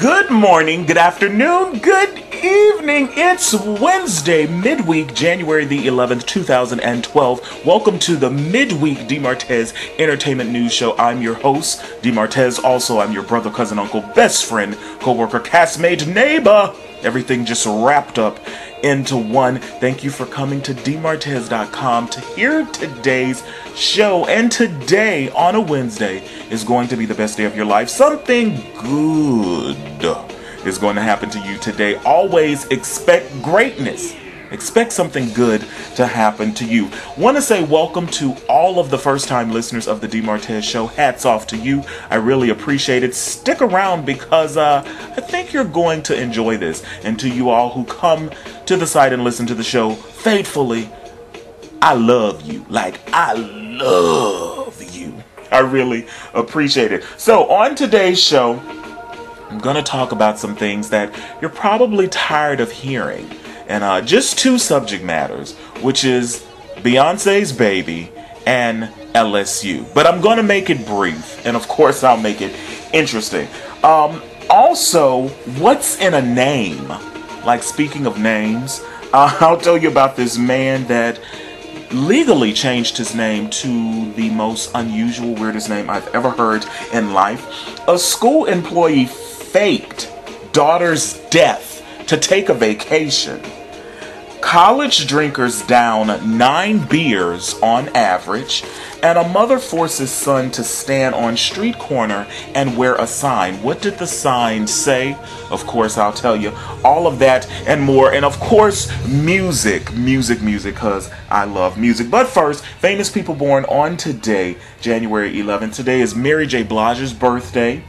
Good morning, good afternoon, good evening. It's Wednesday, midweek, January the 11th, 2012. Welcome to the Midweek D. Martez Entertainment News Show. I'm your host, D. Martez. Also, I'm your brother, cousin, uncle, best friend, co-worker, castmate, neighbor. Everything just wrapped up into one. Thank you for coming to dmartez.com to hear today's show. And today, on a Wednesday, is going to be the best day of your life. Something good is going to happen to you today. Always expect greatness. Expect something good to happen to you. Want to say welcome to all of the first-time listeners of the D. Martez Show. Hats off to you. I really appreciate it. Stick around because I think you're going to enjoy this. And to you all who come to the site and listen to the show faithfully, I love you. Like, I love you. I really appreciate it. So, on today's show, I'm going to talk about some things that you're probably tired of hearing. And just two subject matters, which is Beyonce's baby and LSU. But I'm going to make it brief, and of course I'll make it interesting. Also, what's in a name? Like, speaking of names, I'll tell you about this man that legally changed his name to the most unusual, weirdest name I've ever heard in life. A school employee faked daughter's death to take a vacation. College drinkers down 9 beers on average, and a mother forces son to stand on street corner and wear a sign. What did the sign say? Of course, I'll tell you all of that and more. And of course, music, because I love music. But first, famous people born on today, January 11th. Today is Mary J. Blige's birthday,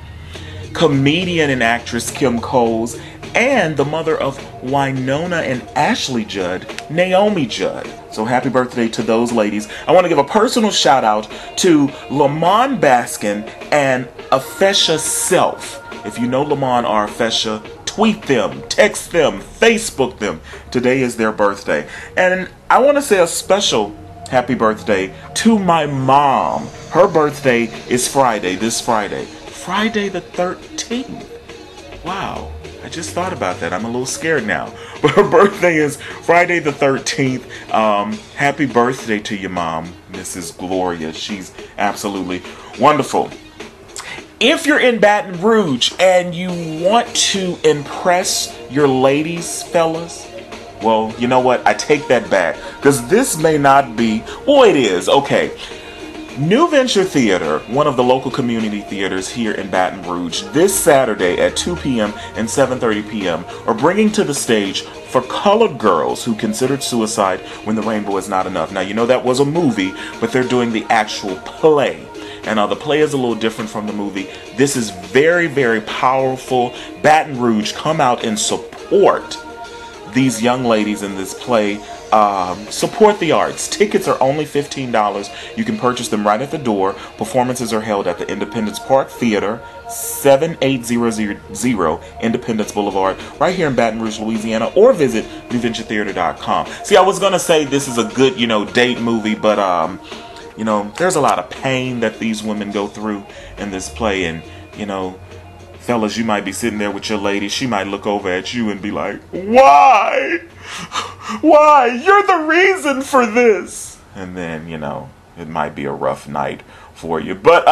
comedian and actress Kim Coles, and the mother of Winona and Ashley Judd, Naomi Judd. So happy birthday to those ladies. I want to give a personal shout out to Lamont Baskin and Afesha Self. If you know Lamont or Afesha, tweet them, text them, Facebook them. Today is their birthday. And I want to say a special happy birthday to my mom. Her birthday is Friday, this Friday. Friday the 13th. Wow. I just thought about that. I'm a little scared now. But her birthday is Friday the 13th. Happy birthday to your mom, Mrs. Gloria. She's absolutely wonderful. If you're in Baton Rouge and you want to impress your ladies, fellas, well, you know what? I take that back. Because this may not be... Well, it is. Okay. New Venture Theater, one of the local community theaters here in Baton Rouge, this Saturday at 2 p.m. and 7:30 p.m. are bringing to the stage For Colored Girls Who Considered Suicide When the Rainbow Is Not Enough. Now, you know that was a movie, but they're doing the actual play. And the play is a little different from the movie. This is very, very powerful. Baton Rouge, come out and support these young ladies in this play. Support the arts. Tickets are only $15. You can purchase them right at the door. Performances are held at the Independence Park Theater, 7800 Independence Boulevard, right here in Baton Rouge, Louisiana, or visit newventuretheater.com. See, I was going to say this is a good, date movie, but, there's a lot of pain that these women go through in this play, and, fellas, you might be sitting there with your lady. She might look over at you and be like, "Why? Why? You're the reason for this." And then, it might be a rough night for you. But,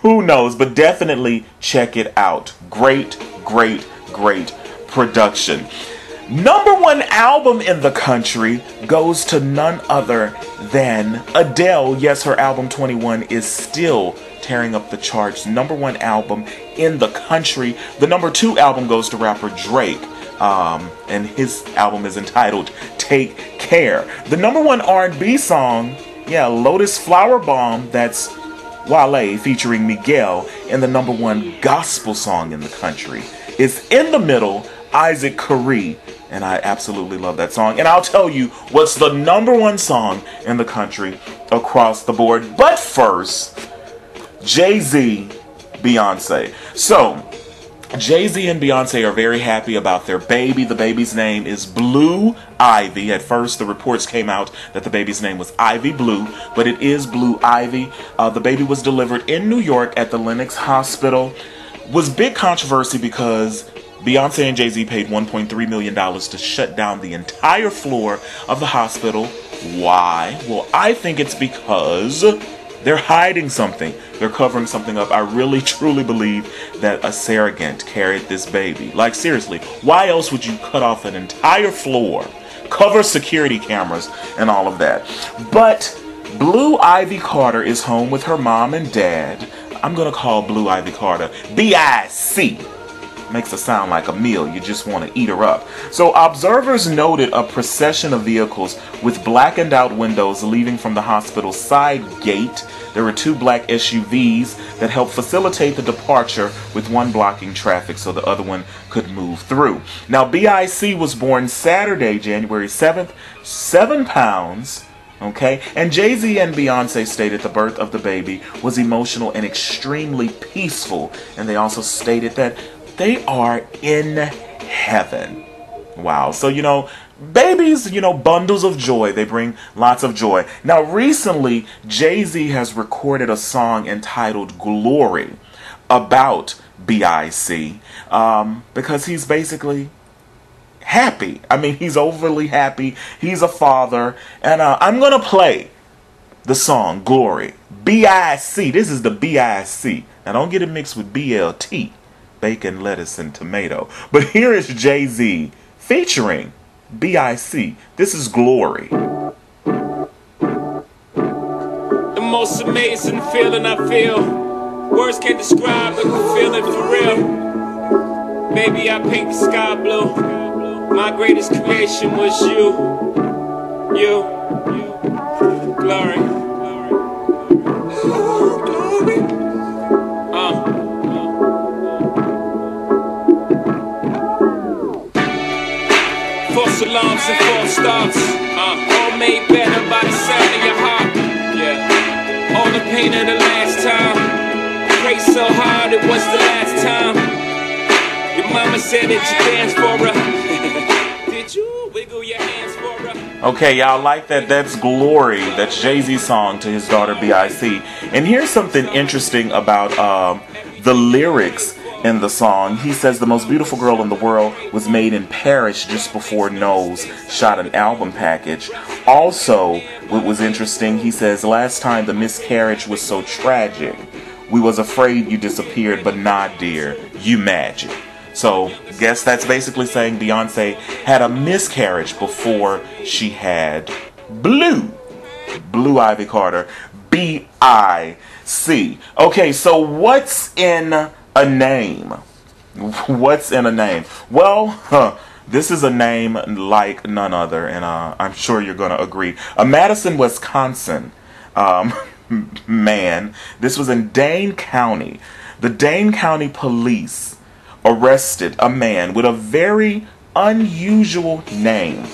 who knows? But definitely check it out. Great, great, great production. #1 album in the country goes to none other than Adele. Yes, her album 21 is still tearing up the charts. #1 album in the country. The #2 album goes to rapper Drake. And his album is entitled Take Care. The #1 R&B song, Lotus Flower Bomb, that's Wale featuring Miguel, and the #1 gospel song in the country is In the Middle, Isaac Curry. And I absolutely love that song. And I'll tell you what's the #1 song in the country across the board. But first, Jay-Z, Beyonce. So, Jay-Z and Beyonce are very happy about their baby. The baby's name is Blue Ivy. At first, the reports came out that the baby's name was Ivy Blue, but it is Blue Ivy. The baby was delivered in New York at the Lenox Hospital. was big controversy because Beyonce and Jay-Z paid $1.3 million to shut down the entire floor of the hospital. Why? Well, I think it's because they're hiding something. They're covering something up. I really, truly believe that a surrogate carried this baby. Like, seriously, why else would you cut off an entire floor, cover security cameras, and all of that? But Blue Ivy Carter is home with her mom and dad. I'm going to call Blue Ivy Carter B.I.C. Makes her sound like a meal. You just want to eat her up. So observers noted a procession of vehicles with blackened out windows leaving from the hospital's side gate. There were 2 black SUVs that helped facilitate the departure, with one blocking traffic so the other one could move through. Now, B.I.C. was born Saturday, January 7th, 7 pounds. Okay, and Jay-Z and Beyonce stated the birth of the baby was emotional and extremely peaceful. And they also stated that they are in heaven. Wow. So, you know, babies, you know, bundles of joy. They bring lots of joy. Now, recently, Jay-Z has recorded a song entitled Glory about B.I.C. Because he's basically happy. I mean, he's overly happy. He's a father. And I'm going to play the song Glory. B.I.C. This is the B.I.C. Now, don't get it mixed with B.L.T. Bacon, lettuce, and tomato. But here is Jay-Z featuring B.I.C. This is Glory. The most amazing feeling I feel. Words can't describe it, but feel it for real. Baby, I paint the sky blue. My greatest creation was you. Glory. False alarms and false starts. All made better by the sound of your heart. Yeah. All the pain of the last time. Prayed so hard it was the last time. Your mama said that you danced for her. Did you wiggle your hands for her? Okay, y'all like that? That's Glory. That's Jay-Z's song to his daughter B.I.C. And here's something interesting about the lyrics in the song. He says the most beautiful girl in the world was made in Paris just before Knowles shot an album package. Also, what was interesting, he says, last time the miscarriage was so tragic. We was afraid you disappeared, but nah, dear, you magic. So, guess that's basically saying Beyonce had a miscarriage before she had Blue Ivy Carter, B.I.C. Okay, so what's in a name? What's in a name? Well, this is a name like none other, and I'm sure you're going to agree. A Madison, Wisconsin man. This was in Dane County. The Dane County police arrested a man with a very unusual name.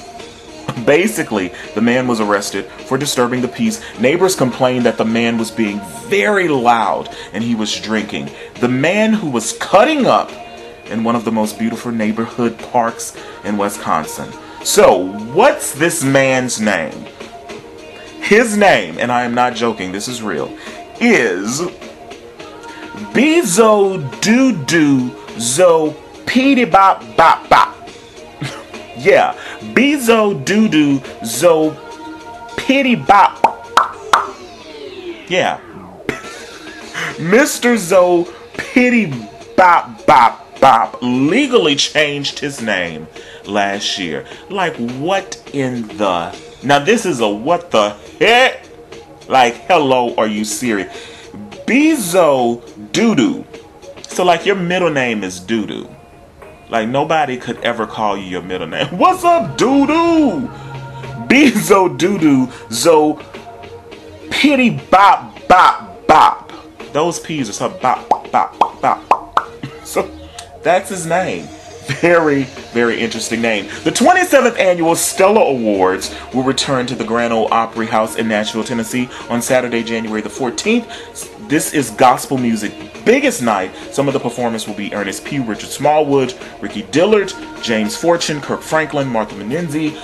Basically, the man was arrested for disturbing the peace. Neighbors complained that the man was being very loud and he was drinking. The man who was cutting up in one of the most beautiful neighborhood parks in Wisconsin. So, what's this man's name? His name, and I am not joking, this is real, is Bezo Doo Zo Petey Bop Bop Bop. Yeah, Bezo Doo Zo Petey Bop. Yeah. Mr. Zo Petey Bop Bop Bop legally changed his name last year. Like, what in the... Now, this is a what the heck? Like, hello, are you serious? Bezo Doo. So, like, your middle name is Doo. Like, nobody could ever call you your middle name. What's up, Doo? Bezo Doo Zo Pitty Bop Bop Bop. Those P's are something bop bop bop. So, that's his name. Very, very interesting name. The 27th annual Stella Awards will return to the Grand Ole Opry House in Nashville, Tennessee on Saturday, January the 14th. This is gospel music's biggest night. Some of the performers will be Ernest Pugh, Richard Smallwood, Ricky Dillard, James Fortune, Kirk Franklin, Martha Menenzi,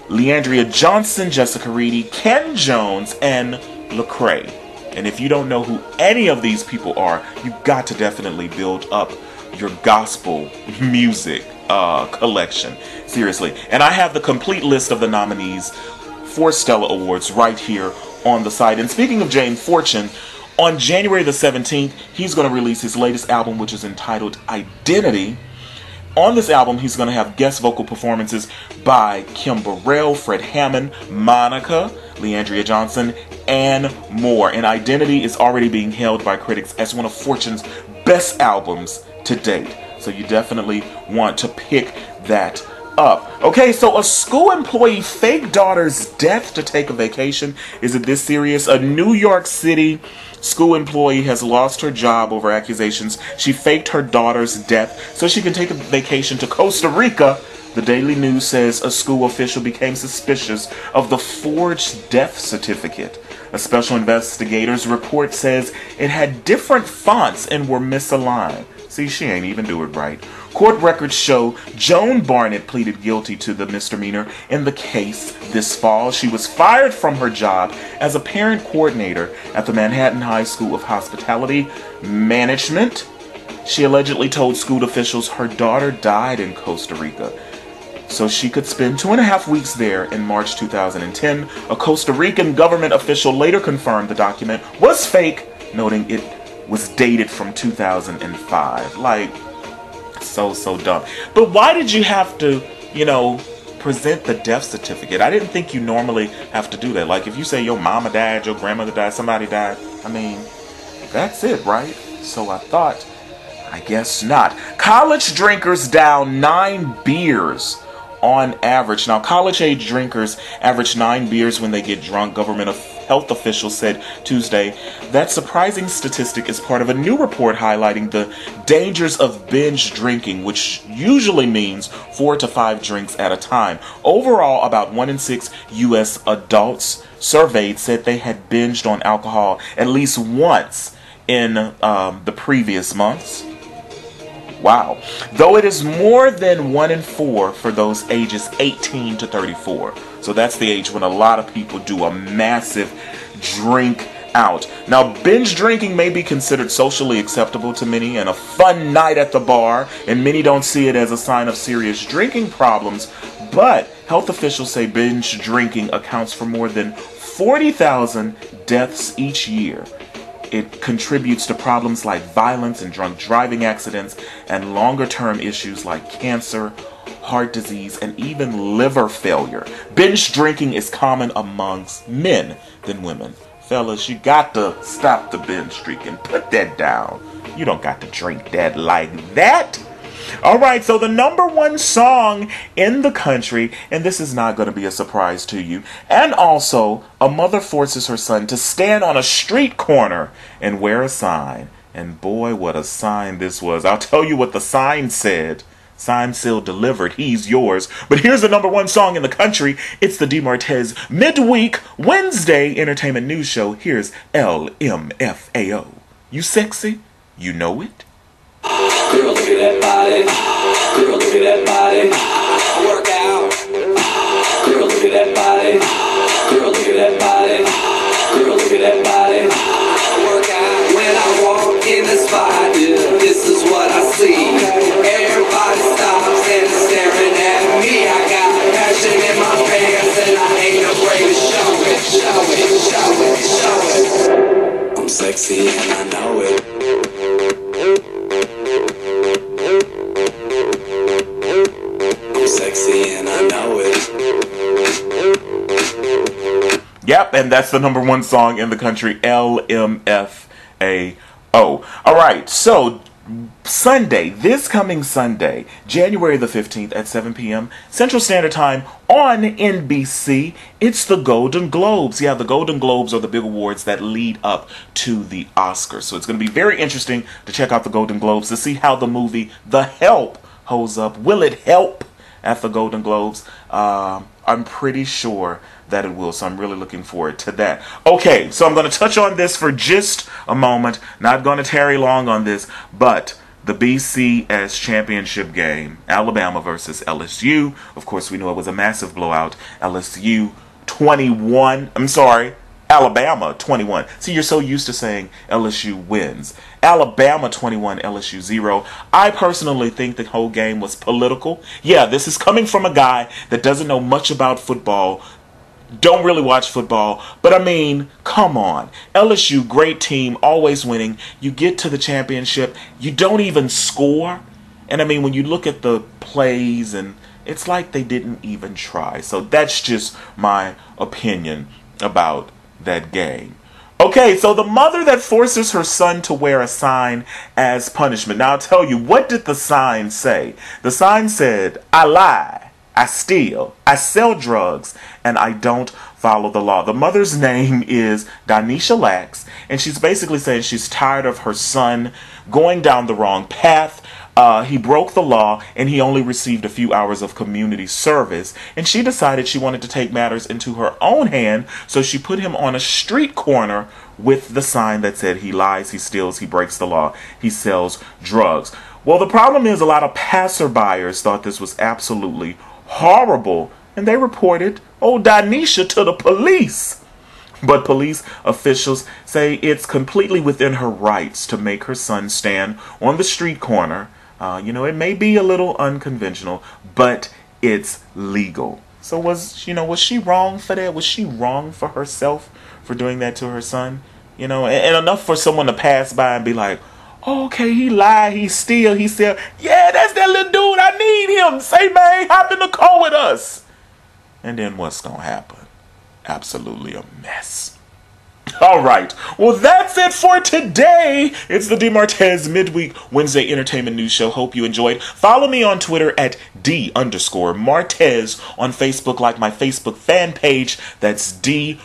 Leandria Johnson, Jessica Reedy, Ken Jones, and Lecrae. And if you don't know who any of these people are, you've got to definitely build up your gospel music collection. Seriously. And I have the complete list of the nominees for Stella Awards right here on the site. And speaking of James Fortune, on January the 17th, he's going to release his latest album, which is entitled Identity. On this album, he's going to have guest vocal performances by Kim Burrell, Fred Hammond, Monica, Leandria Johnson, and more. And Identity is already being hailed by critics as one of Fortune's best albums to date. So you definitely want to pick that up. Okay, so a school employee faked daughter's death to take a vacation. Is it this serious? A New York City school employee has lost her job over accusations she faked her daughter's death so she can take a vacation to Costa Rica. The Daily News says a school official became suspicious of the forged death certificate. A special investigator's report says it had different fonts and were misaligned. See, she ain't even do it right. Court records show Joan Barnett pleaded guilty to the misdemeanor in the case this fall. She was fired from her job as a parent coordinator at the Manhattan High School of Hospitality Management. She allegedly told school officials her daughter died in Costa Rica, so she could spend 2.5 weeks there in March 2010. A Costa Rican government official later confirmed the document was fake, noting it was dated from 2005. Like, so dumb. But why did you have to, present the death certificate? I didn't think you normally have to do that. Like, if you say your mama died, your grandmother died, somebody died, I mean, that's it, right? So I guess not. College drinkers down 9 beers on average. Now, college-age drinkers average 9 beers when they get drunk. Government health officials said Tuesday. That surprising statistic is part of a new report highlighting the dangers of binge drinking, which usually means 4 to 5 drinks at a time. Overall, about 1 in 6 U.S. adults surveyed said they had binged on alcohol at least once in the previous months. Wow. Though it is more than 1 in 4 for those ages 18 to 34. So that's the age when a lot of people do a massive drink out. Now, binge drinking may be considered socially acceptable to many and a fun night at the bar, and many don't see it as a sign of serious drinking problems, but health officials say binge drinking accounts for more than 40,000 deaths each year. It contributes to problems like violence and drunk driving accidents and longer-term issues like cancer, heart disease, and even liver failure. Binge drinking is common amongst men than women. Fellas, you got to stop the binge drinking. Put that down. You don't got to drink that like that. Alright, so the #1 song in the country, and this is not going to be a surprise to you, and also, a mother forces her son to stand on a street corner and wear a sign. And boy, what a sign this was. I'll tell you what the sign said. Signed, sealed, delivered. He's yours. But here's the #1 song in the country. It's the Martez Midweek Wednesday Entertainment News Show. Here's LMFAO. You sexy? You know it? Girl, look at that body. Girl, look at that body. Work out. Girl, look at that body. Girl, look at that body. Girl, look at that body. Work out. When I walk in the spot, this is what I see. Everybody stops and is staring at me. I got passion in my pants and I ain't afraid to show it, show it, show it, show it. I'm sexy and I know it. Sexy and I know it. Yep, and that's the #1 song in the country, LMFAO. Alright, so Sunday, this coming Sunday, January the 15th at 7 p.m. Central Standard Time on NBC, it's the Golden Globes. Yeah, the Golden Globes are the big awards that lead up to the Oscars. So it's going to be very interesting to check out the Golden Globes to see how the movie The Help holds up. Will it help at the Golden Globes? I'm pretty sure that it will, so I'm really looking forward to that. Okay, so I'm going to touch on this for just a moment. Not going to tarry long on this, but the BCS championship game, Alabama versus LSU. Of course, we know it was a massive blowout. LSU 21, Alabama 21. See, you're so used to saying LSU wins. Alabama 21, LSU 0. I personally think the whole game was political. Yeah, this is coming from a guy that doesn't know much about football, don't really watch football, but I mean, come on. LSU, great team, always winning. You get to the championship, you don't even score. And I mean, when you look at the plays, and it's like they didn't even try. So that's just my opinion about that game. Okay, so the mother that forces her son to wear a sign as punishment. Now I'll tell you, what did the sign say? The sign said, I lie, I steal, I sell drugs, and I don't follow the law. The mother's name is Danisha Lax, and she's basically saying she's tired of her son going down the wrong path. He broke the law, and he only received a few hours of community service, and she decided she wanted to take matters into her own hand, so she put him on a street corner with the sign that said he lies, he steals, he breaks the law, he sells drugs. Well, the problem is a lot of passerbyers thought this was absolutely horrible, and they reported old Danisha to the police. But police officials say it's completely within her rights to make her son stand on the street corner. It may be a little unconventional, but it's legal. So was she wrong for that? Was she wrong for herself for doing that to her son? And enough for someone to pass by and be like, oh, okay, he lied, he steal, he sell. Yeah, that's that little dude. I need him. Say, man, hop in the car with us. And then what's going to happen? Absolutely a mess. All right. Well, that's it for today. It's the D. Martez Midweek Wednesday Entertainment News Show. Hope you enjoyed. Follow me on Twitter at D_Martez. On Facebook, like my Facebook fan page. That's D.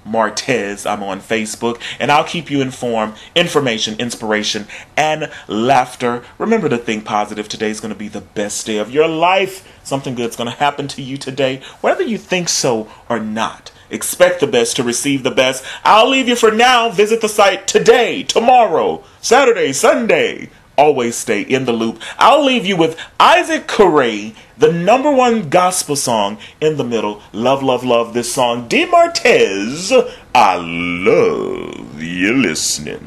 Martez. I'm on Facebook, and I'll keep you informed. Information, inspiration, and laughter. Remember to think positive. Today's going to be the best day of your life. Something good's going to happen to you today, whether you think so or not. Expect the best to receive the best. I'll leave you for now. Visit the site today, tomorrow, Saturday, Sunday. Always stay in the loop. I'll leave you with Isaac Correa, the #1 gospel song in the middle. Love, love, love this song. D. Martez, I love you listening.